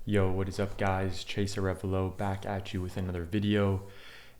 Yo, what is up guys? Chaser Revelo back at you with another video.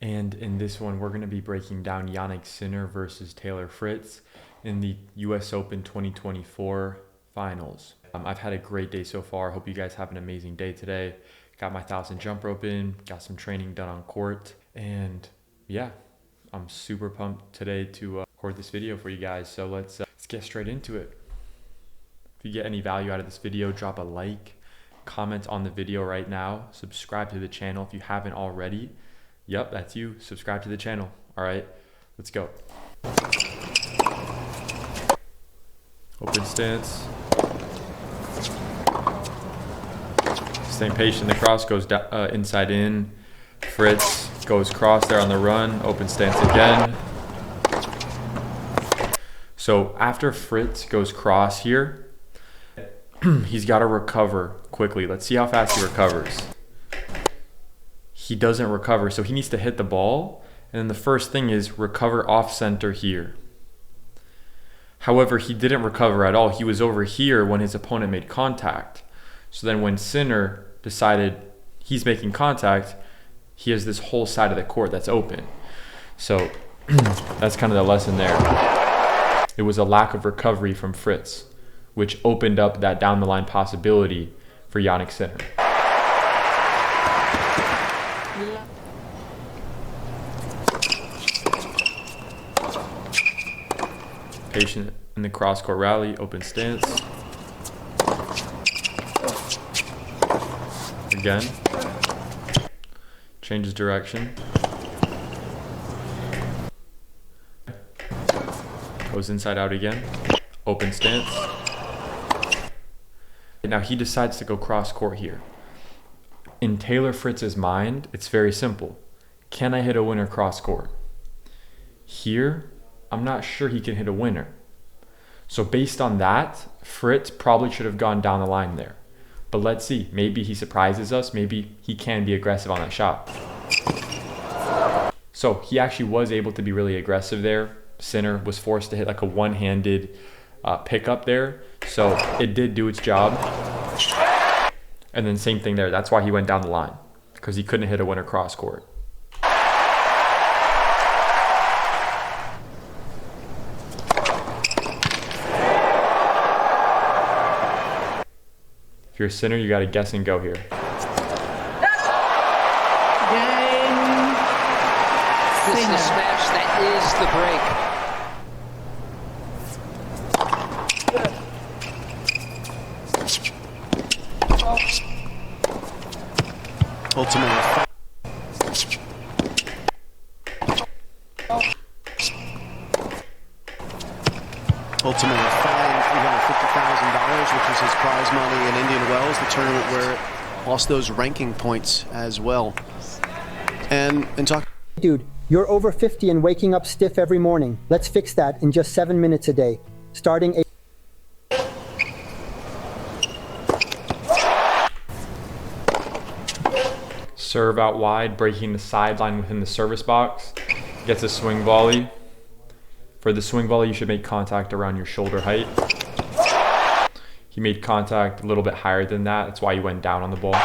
And in this one, we're going to be breaking down Jannik Sinner versus Taylor Fritz in the US Open 2024 finals. I've had a great day so far. Hope you guys have an amazing day today. Got my 1,000 jump rope in, got some training done on court. And yeah, I'm super pumped today to record this video for you guys. So let's get straight into it. If you get any value out of this video, drop a like. Comment on the video right now, subscribe to the channel if you haven't already. Yep, that's you. Subscribe to the channel. All right, let's go. Open stance. Staying patient. The cross goes inside in. Fritz goes cross there on the run. Open stance again. So after Fritz goes cross here, he's got to recover quickly. Let's see how fast he recovers. He doesn't recover, so he needs to hit the ball. And then the first thing is recover off center here. However, he didn't recover at all. He was over here when his opponent made contact. So then when Sinner decided he's making contact, he has this whole side of the court that's open. So that's kind of the lesson there. It was a lack of recovery from Fritz, which opened up that down the line possibility for Jannik Sinner. Patient in the cross court rally, open stance. Again. Changes direction. Goes inside out again. Open stance. Now he decides to go cross court here. In Taylor Fritz's mind, it's very simple. Can I hit a winner cross court? Here, I'm not sure he can hit a winner. So based on that, Fritz probably should have gone down the line there. But let's see, maybe he surprises us. Maybe he can be aggressive on that shot. So he actually was able to be really aggressive there. Sinner was forced to hit like a one-handed pickup there. So it did do its job. And then same thing there. That's why he went down the line, because he couldn't hit a winner cross court. If you're a Sinner, you got to guess and go here. Game. This is the smash that is the break. Ultimately, ultimately fined $350,000, which was his prize money in Indian Wells, the tournament where it lost those ranking points as well. And talk. Dude, you're over 50 and waking up stiff every morning. Let's fix that in just 7 minutes a day. Starting a Serve out wide, breaking the sideline within the service box. Gets a swing volley. For the swing volley, you should make contact around your shoulder height. He made contact a little bit higher than that. That's why he went down on the ball.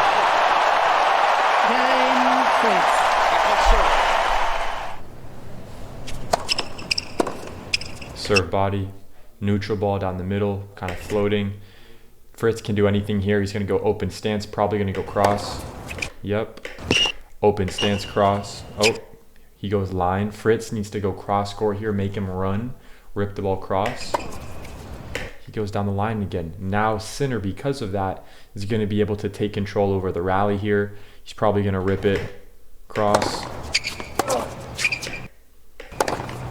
Serve body, neutral ball down the middle, kind of floating. Fritz can do anything here. He's going to go open stance, probably going to go cross. Yep. Open stance cross. Oh, he goes line. Fritz needs to go cross court here, make him run, rip the ball cross. He goes down the line again. Now Sinner, because of that, is going to be able to take control over the rally here. He's probably going to rip it cross.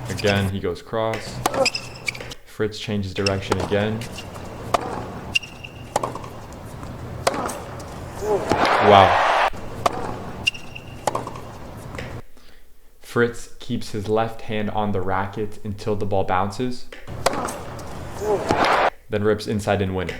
Again, he goes cross. Fritz changes direction again. Wow. Fritz keeps his left hand on the racket until the ball bounces. Then rips inside and win.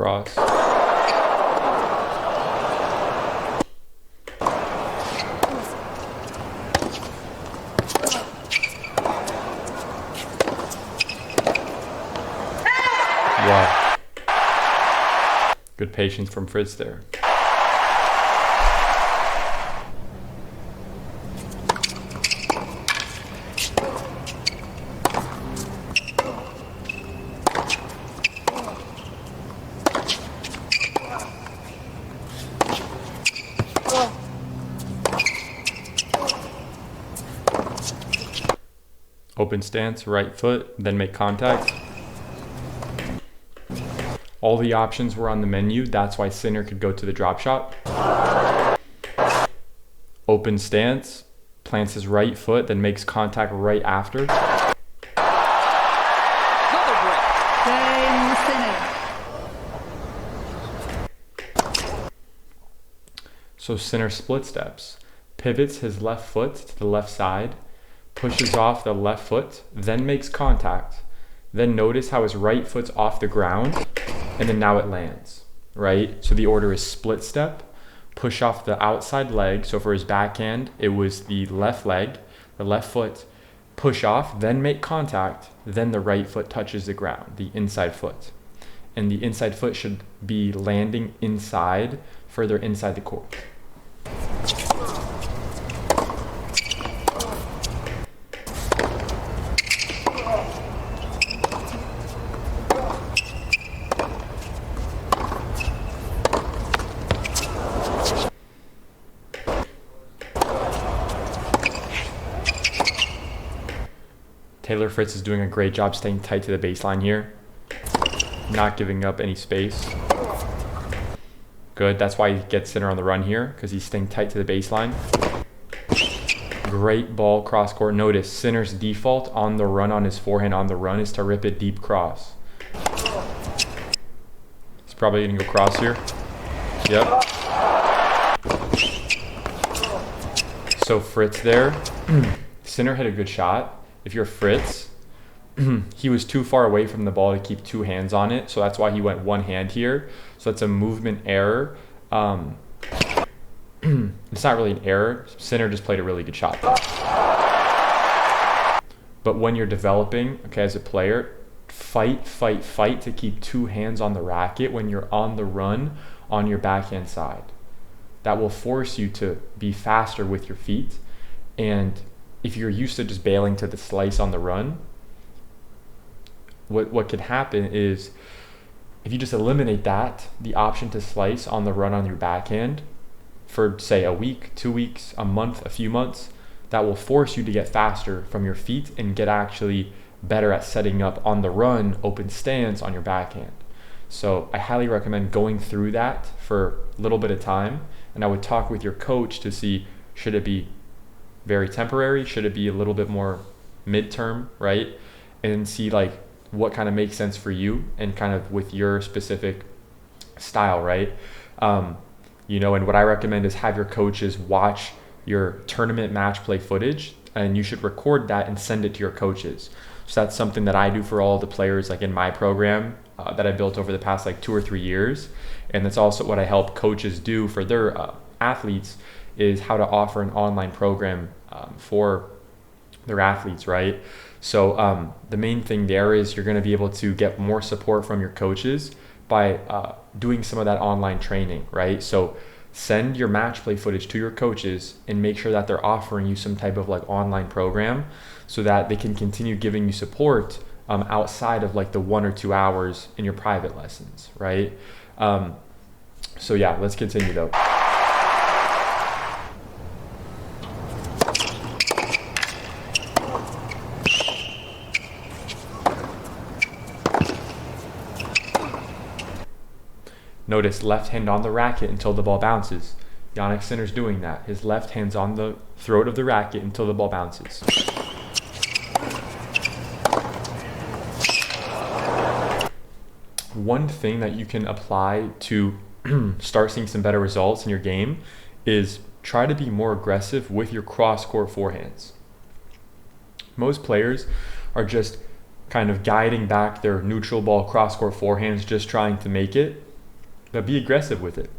cross. Wow. Good patience from Fritz there. Open stance, right foot, then make contact. All the options were on the menu. That's why Sinner could go to the drop shot. Open stance, plants his right foot, then makes contact right after. Another break. Game Sinner. So Sinner split steps, pivots his left foot to the left side, pushes off the left foot, then makes contact. Then notice how his right foot's off the ground, and then now it lands, right? So the order is split step, push off the outside leg. So for his backhand, it was the left leg, the left foot, push off, then make contact, then the right foot touches the ground, the inside foot. And the inside foot should be landing inside, further inside the court. Taylor Fritz is doing a great job staying tight to the baseline here, not giving up any space. Good, that's why he gets Sinner on the run here, because he's staying tight to the baseline. Great ball cross court. Notice Sinner's default on the run, on his forehand on the run, is to rip it deep cross. He's probably gonna go cross here. Yep. So Fritz there. Sinner hit a good shot. If you're Fritz, he was too far away from the ball to keep two hands on it, so that's why he went one hand here. So it's a movement error. It's not really an error. Sinner just played a really good shot though. But when you're developing, okay, as a player, fight to keep two hands on the racket when you're on the run on your backhand side. That will force you to be faster with your feet. And if you're used to just bailing to the slice on the run, what could happen is if you just eliminate that, the option to slice on the run on your backhand for say a week, 2 weeks, a month, a few months, that will force you to get faster from your feet and get actually better at setting up on the run, open stance on your backhand. So I highly recommend going through that for a little bit of time. And I would talk with your coach to see, should it be very temporary? Should it be a little bit more midterm, right? And see like what kind of makes sense for you and kind of with your specific style, right? And what I recommend is have your coaches watch your tournament match play footage, and you should record that and send it to your coaches. So that's something that I do for all the players like in my program that I built over the past like 2 or 3 years. And that's also what I help coaches do for their athletes, is how to offer an online program for their athletes, right? So the main thing there is you're going to be able to get more support from your coaches by doing some of that online training, right? So send your match play footage to your coaches and make sure that they're offering you some type of like online program so that they can continue giving you support outside of like the 1 or 2 hours in your private lessons, right? So yeah, let's continue though. Notice left hand on the racket until the ball bounces. Jannik Sinner's doing that. His left hand's on the throat of the racket until the ball bounces. One thing that you can apply to start seeing some better results in your game is try to be more aggressive with your cross-court forehands. Most players are just kind of guiding back their neutral ball cross-court forehands, just trying to make it. But be aggressive with it.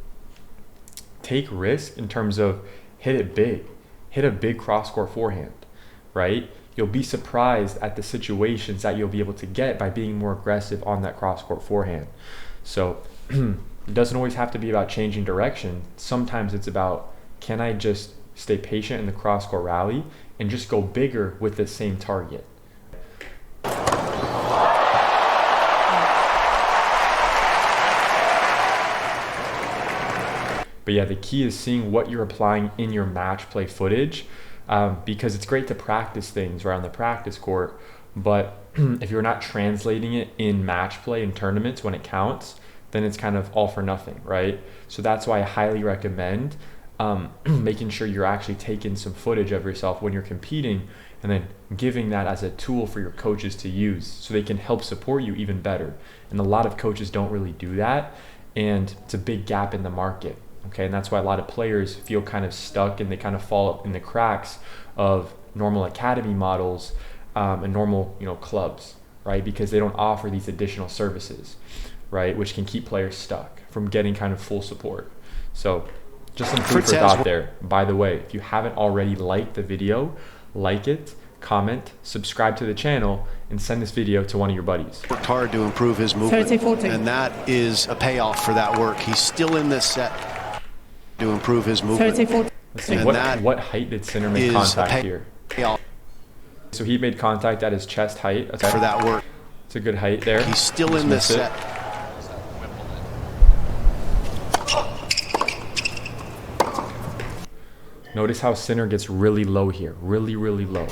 Take risk in terms of hit it big. Hit a big cross-court forehand, right? You'll be surprised at the situations that you'll be able to get by being more aggressive on that cross-court forehand. So it doesn't always have to be about changing direction. Sometimes it's about, can I just stay patient in the cross-court rally and just go bigger with the same target? But yeah, the key is seeing what you're applying in your match play footage, because it's great to practice things right on the practice court, but if you're not translating it in match play in tournaments when it counts, then it's kind of all for nothing, right? So that's why I highly recommend making sure you're actually taking some footage of yourself when you're competing and then giving that as a tool for your coaches to use so they can help support you even better. And a lot of coaches don't really do that, and it's a big gap in the market. Okay, and that's why a lot of players feel kind of stuck and they kind of fall in the cracks of normal academy models and normal, clubs, right? Because they don't offer these additional services, right? Which can keep players stuck from getting kind of full support. So just some food for thought there. By the way, if you haven't already liked the video, like it, comment, subscribe to the channel, and send this video to one of your buddies. Worked hard to improve his movement, 30-40. and that is a payoff for that work. He's still in this set to improve his movement. 30-40. Let's see, And what height did Sinner make is contact here? Payoff So he made contact at his chest height. Okay. for that work. It's a good height there. He's still Just in this missed it. set. Notice how Sinner gets really low here, really, really low.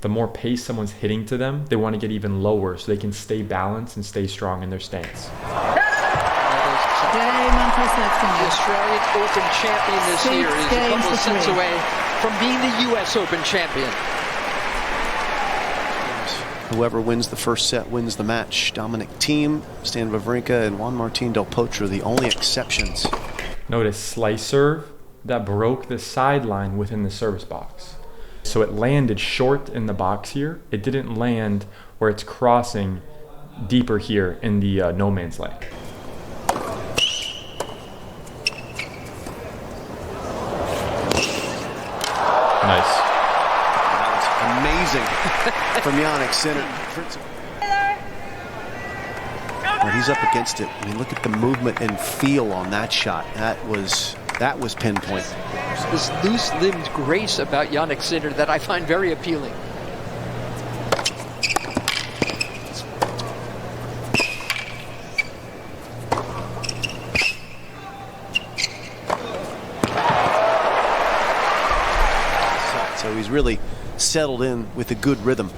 The more pace someone's hitting to them, they want to get even lower so they can stay balanced and stay strong in their stance. The Australian Open champion this year is a couple of sets away from being the U.S. Open champion. Whoever wins the first set wins the match. Dominic Thiem, Stan Wawrinka, and Juan Martín del Potro, the only exceptions. Notice slice serve that broke the sideline within the service box. So it landed short in the box here. It didn't land where it's crossing deeper here in the no man's land. Nice. That was amazing from Jannik Sinner. When he's up against it, I mean, look at the movement and feel on that shot. That was pinpoint. This loose-limbed grace about Jannik Sinner that I find very appealing. So he's really settled in with a good rhythm.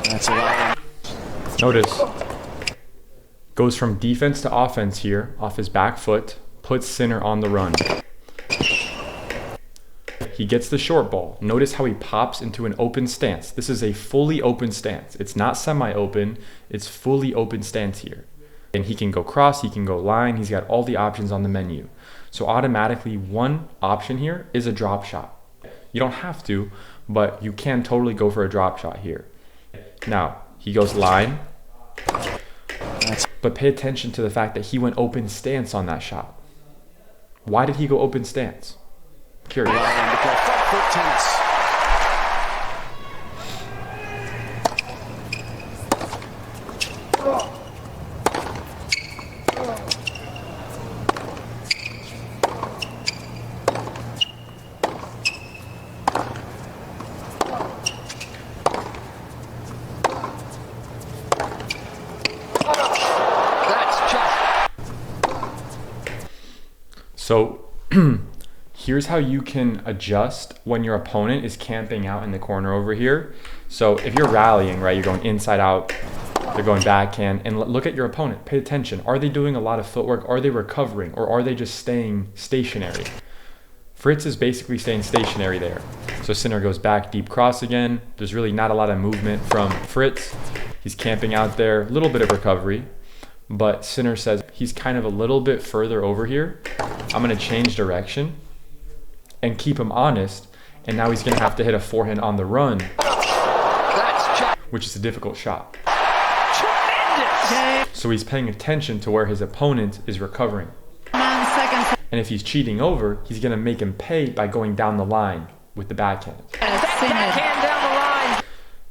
That's allowing. Notice, goes from defense to offense here, off his back foot, puts Sinner on the run. He gets the short ball. Notice how he pops into an open stance. This is a fully open stance. It's not semi-open, it's fully open stance here. And he can go cross, he can go line, he's got all the options on the menu. So automatically one option here is a drop shot. You don't have to, but you can totally go for a drop shot here. Now, he goes line, but pay attention to the fact that he went open stance on that shot. Why did he go open stance? Curious. To play front foot tennis. So here's how you can adjust when your opponent is camping out in the corner over here. So if you're rallying, right, you're going inside out, they're going backhand, and look at your opponent. Pay attention. Are they doing a lot of footwork? Are they recovering? Or are they just staying stationary? Fritz is basically staying stationary there. So Sinner goes back, deep cross again. There's really not a lot of movement from Fritz. He's camping out there, a little bit of recovery. But Sinner says he's kind of a little bit further over here. I'm going to change direction and keep him honest. And now he's going to have to hit a forehand on the run. That's which is a difficult shot. Tremendous! So he's paying attention to where his opponent is recovering. 9 seconds. And if he's cheating over, he's going to make him pay by going down the line with the backhand. Backhand down the line.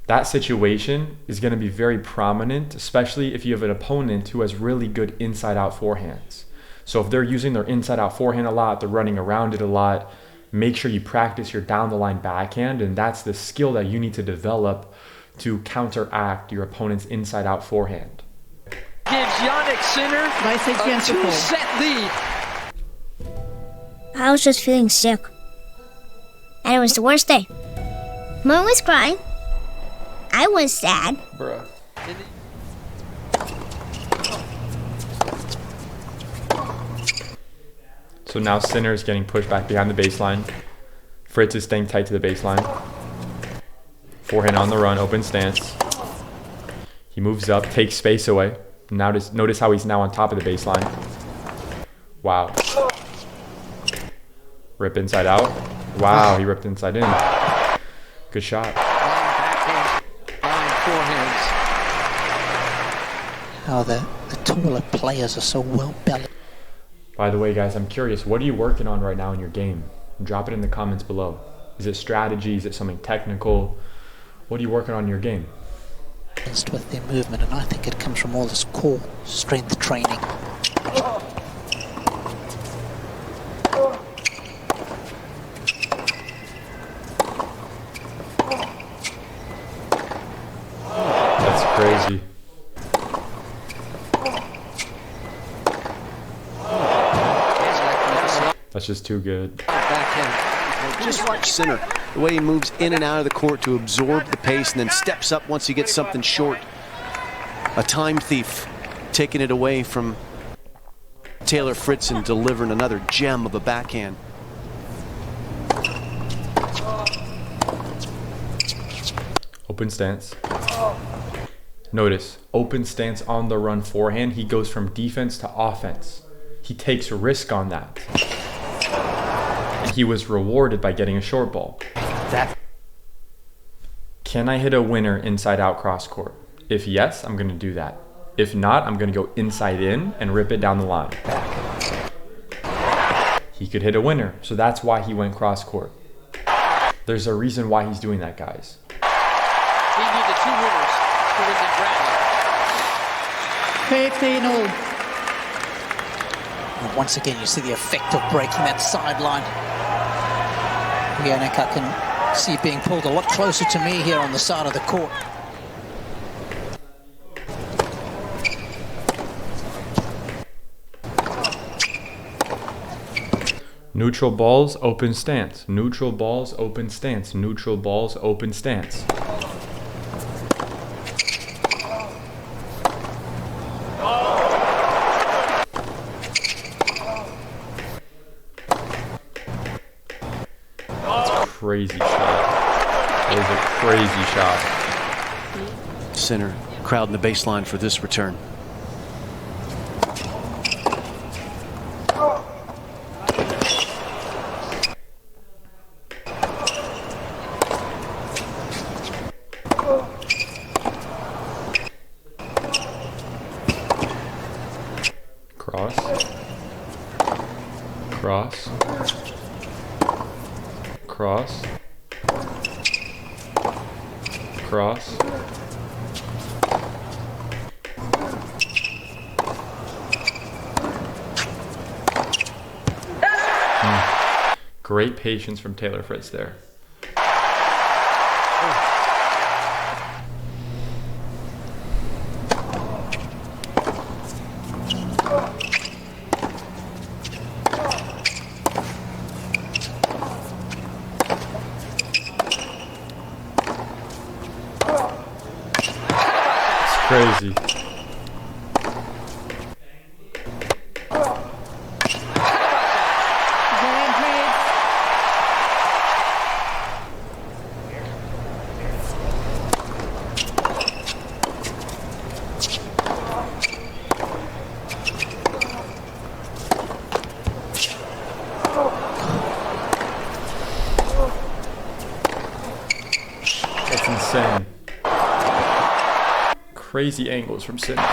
That situation is going to be very prominent, especially if you have an opponent who has really good inside-out forehands. So if they're using their inside-out forehand a lot, they're running around it a lot, make sure you practice your down-the-line backhand, and that's the skill that you need to develop to counteract your opponent's inside-out forehand. Gives Yannick Sinner Vai ser a diante do 2-set lead. I was just feeling sick. And it was the worst day. Mom was crying. I was sad. Bruh. So now Sinner is getting pushed back behind the baseline. Fritz is staying tight to the baseline. Forehand on the run, open stance. He moves up, takes space away. Now notice how he's now on top of the baseline. Wow. Rip inside out. Wow, he ripped inside in. Good shot. Line backhand, line forehands. How the taller players are so well balanced. By the way, guys, I'm curious, what are you working on right now in your game? Drop it in the comments below. Is it strategy? Is it something technical? What are you working on in your game? With their movement, and I think it comes from all this core strength training. That's crazy. That's just too good. Backhand. Just watch Sinner, the way he moves in and out of the court to absorb the pace and then steps up once he gets something short. A time thief, taking it away from Taylor Fritz and delivering another gem of a backhand. Open stance. Notice, open stance on the run forehand. He goes from defense to offense. He takes a risk on that. And he was rewarded by getting a short ball. Can I hit a winner inside out cross court? If yes, I'm going to do that. If not, I'm going to go inside in and rip it down the line. He could hit a winner, so that's why he went cross court. There's a reason why he's doing that, guys. He needed 2 winners to win that round. 15-all. And once again, you see the effect of breaking that sideline. Yannick, I can see being pulled a lot closer to me here on the side of the court. Neutral balls, open stance. Neutral balls, open stance. Neutral balls, open stance. Crazy shot. That was a crazy shot. Sinner crowding the baseline for this return. Cross. Cross. Cross. Cross. Great patience from Taylor Fritz there. Crazy. That's insane. crazy angles from Sinner. How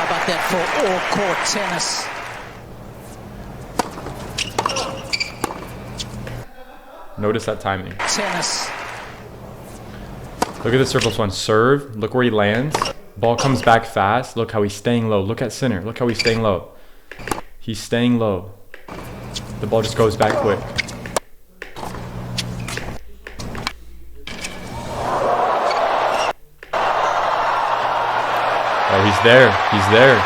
about that for all-court tennis? Notice that timing. Tennis. Look at the surplus one. Serve. Look where he lands. Ball comes back fast. Look how he's staying low. Look at Sinner. Look how he's staying low. He's staying low. The ball just goes back quick. Oh, he's there. He's there.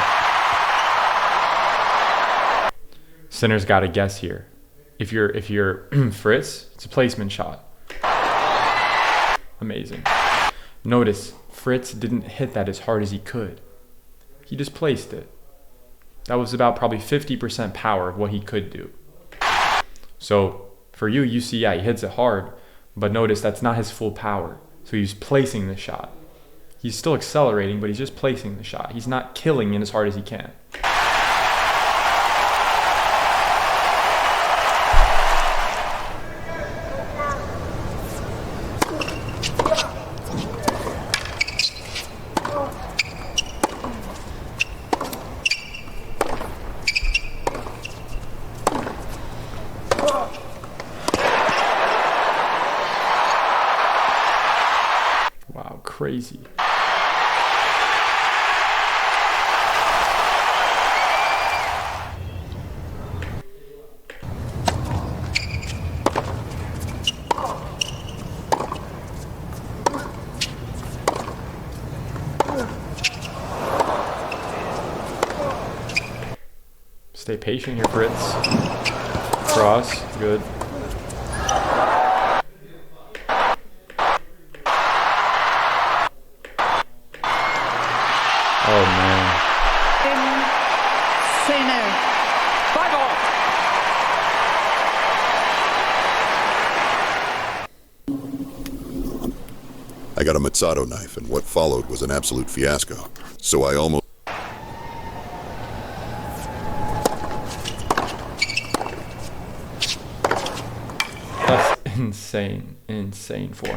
Sinner's got to guess here. If you're Fritz, it's a placement shot. Amazing. Notice Fritz didn't hit that as hard as he could. He just placed it. That was about probably 50% power of what he could do. So for you, you see, yeah, he hits it hard, but notice that's not his full power. So he's placing the shot. He's still accelerating, but he's just placing the shot. He's not killing it as hard as he can. Wow, crazy. Stay patient here, Fritz. Cross, good. Oh man. Sinner. 5-all. I got a Mazzato knife, and what followed was an absolute fiasco. So I almost... That's insane for him.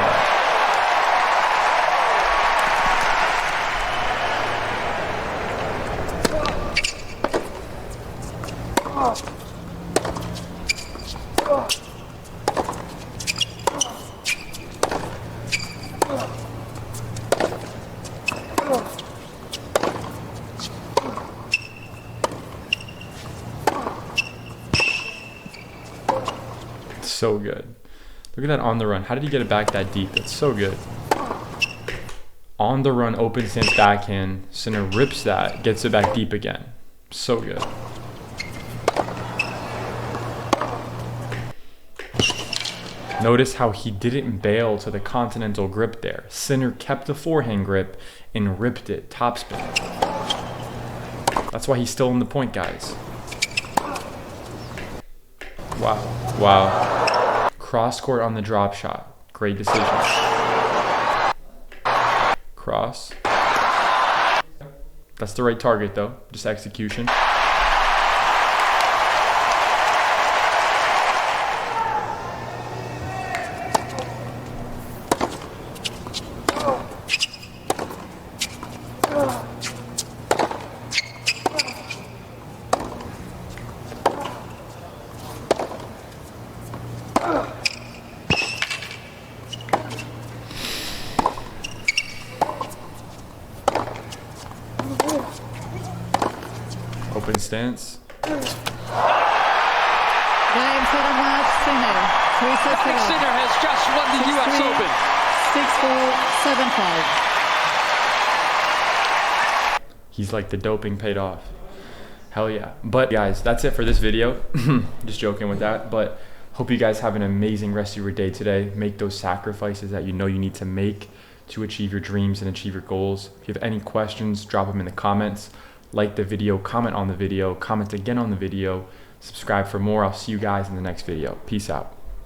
So good. Look at that on the run. How did he get it back that deep? That's so good. On the run, open stance backhand. Sinner rips that, gets it back deep again. So good. Notice how he didn't bail to the continental grip there. Sinner kept the forehand grip and ripped it topspin. That's why he's still in the point, guys. Wow. Wow. Cross court on the drop shot. Great decision. Cross. That's the right target though. Just execution. Open stance. Game for the match, Sinner. Jannik Sinner has just won the US Open. 6-4, 7-5. He's like, the doping paid off. Hell yeah. But guys, that's it for this video. Just joking with that. But hope you guys have an amazing rest of your day today. Make those sacrifices that you know you need to make to achieve your dreams and achieve your goals. If you have any questions, drop them in the comments. Like the video, comment on the video, comment again on the video, subscribe for more. I'll see you guys in the next video. Peace out.